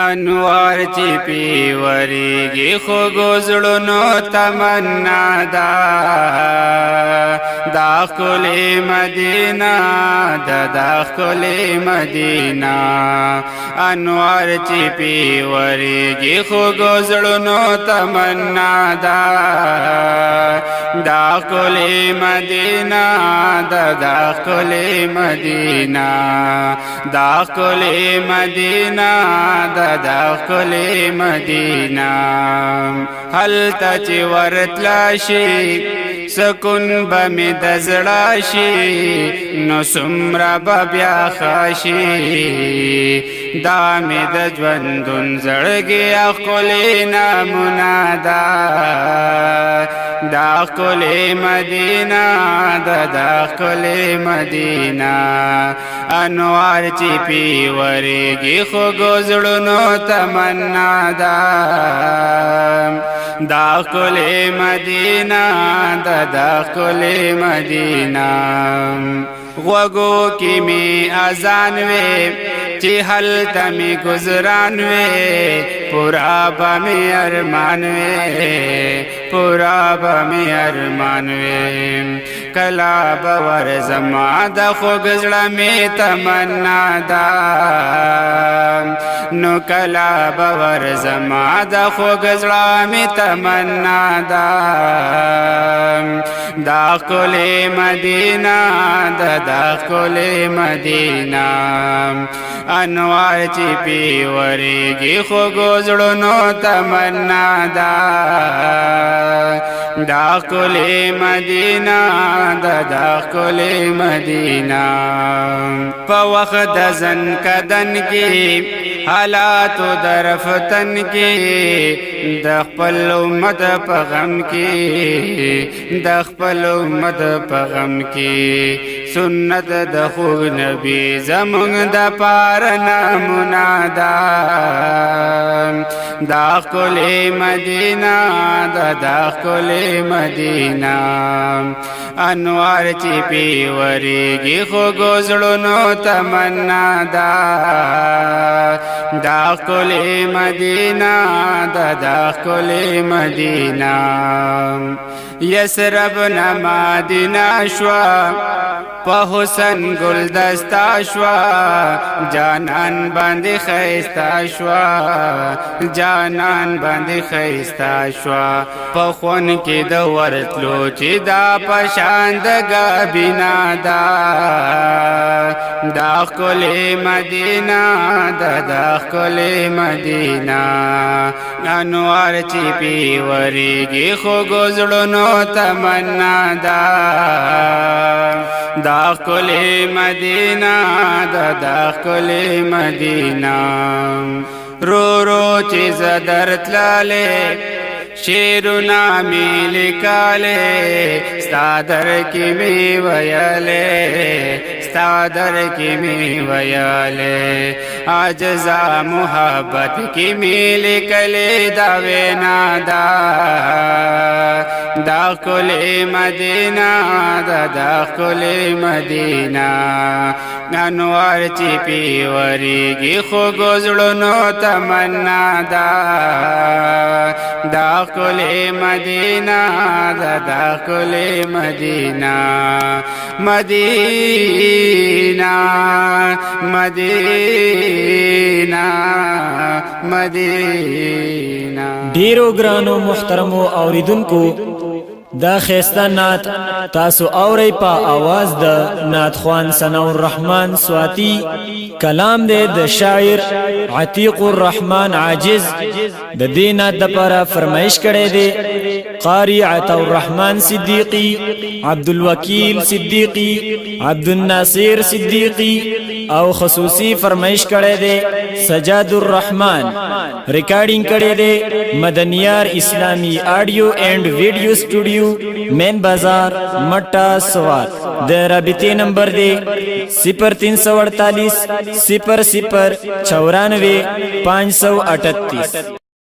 انوار چی پیوریږي خو ګوزړونو تمنا دا ښکلې مدینه دا ښکلې مدینه انوار چی پیوریږي خو ګوزړونو تمنا دا ښکلې مدینه دا ښکلې مدینه ښکلې مدینه دا ښکلې مدینه هلته چې ورتلی شي سکون به مې د زړه شي نو څومره به بیا ښه شي دا مې د ژوندون زړګي ښکلې نمونه ده دا ښکلې مدینه دا ښکلې مدینه انوار چې پیوریږي خو ګوزړونو تمنا ده دا ښکلې مدینه دا ښکلې مدینه غوږو کې مې اذان وي چې هلته مې ګزران وي پورا به مې ارمان وي پورا به مې ارمان وي کلا به ورځما د خوږ زړه مې تمنا ده نو کلا به ورځما د خوږ زړه مې تمنا ده دا ښکلې مدینه دا ښکلې مدینه انوار چې پیوریږي خو ګوزړونو تمنا ده دا ښکلې مدینه دا ښکلې مدینه په وخت د ځن کدن کې حالاتو در فتن کې د خپل امت په غم کې د خپل امت په غم کې سنت د خوږ نبی زمونږ د پار نمونه ده دا ښکلې مدینه دا ښکلې مدینه انوار چې پیوریږي خو ګوزړونو تمنا ده دا ښکلې مدینه دا ښکلې مدینه یسرب نه مدینه شوه په حسن ګلدسته شوه جانان باندې ښایسته شوه جانان باندې ښایسته شوه په خون کې د ورتلو چې دا په شان د ګابینا ده دا ښکلې مدینه دا ښکلې مدینه انوار چې پیوریږي خو ګوزړونو تمنا ده دا ښکلې مدینه دا ښکلې مدینه رو رو چې زه درتللې شعرونه مې لیکلې ستا در کې مې ویلې ستا در کې مې ویلې عجزا محبت کې مې لیکلې دا وینا ده دا ښکلې مدینه دا ښکلې مدینه انوار چې پیوریږي خو ګوزړونو تمنا ده دا ښکلې مدینه دا ښکلې مدینه مدینه مدینه مدینه ډیرو ګرانو محترمو اوریدونکو دا خیسته نعت تاسو اورئ په آواز د نعت خوان ثناء الرحمن سواتی کلام دی د شاعر عتیق الرحمن عاجز د دې نعت لپاره فرمایش کړی دی قاری عطا الرحمن صدیقی عبدالوکیل صدیقی عبدالناصر صدیقی او خصوصی فرمایش کړی دی سجاد الرحمن ریکارډینګ کړی دی مدنیار اسلامی آډیو اینڈ ویډیو سټوډیو مین بازار مټا سوات د رابطې نمبر دی 0348 00 94 538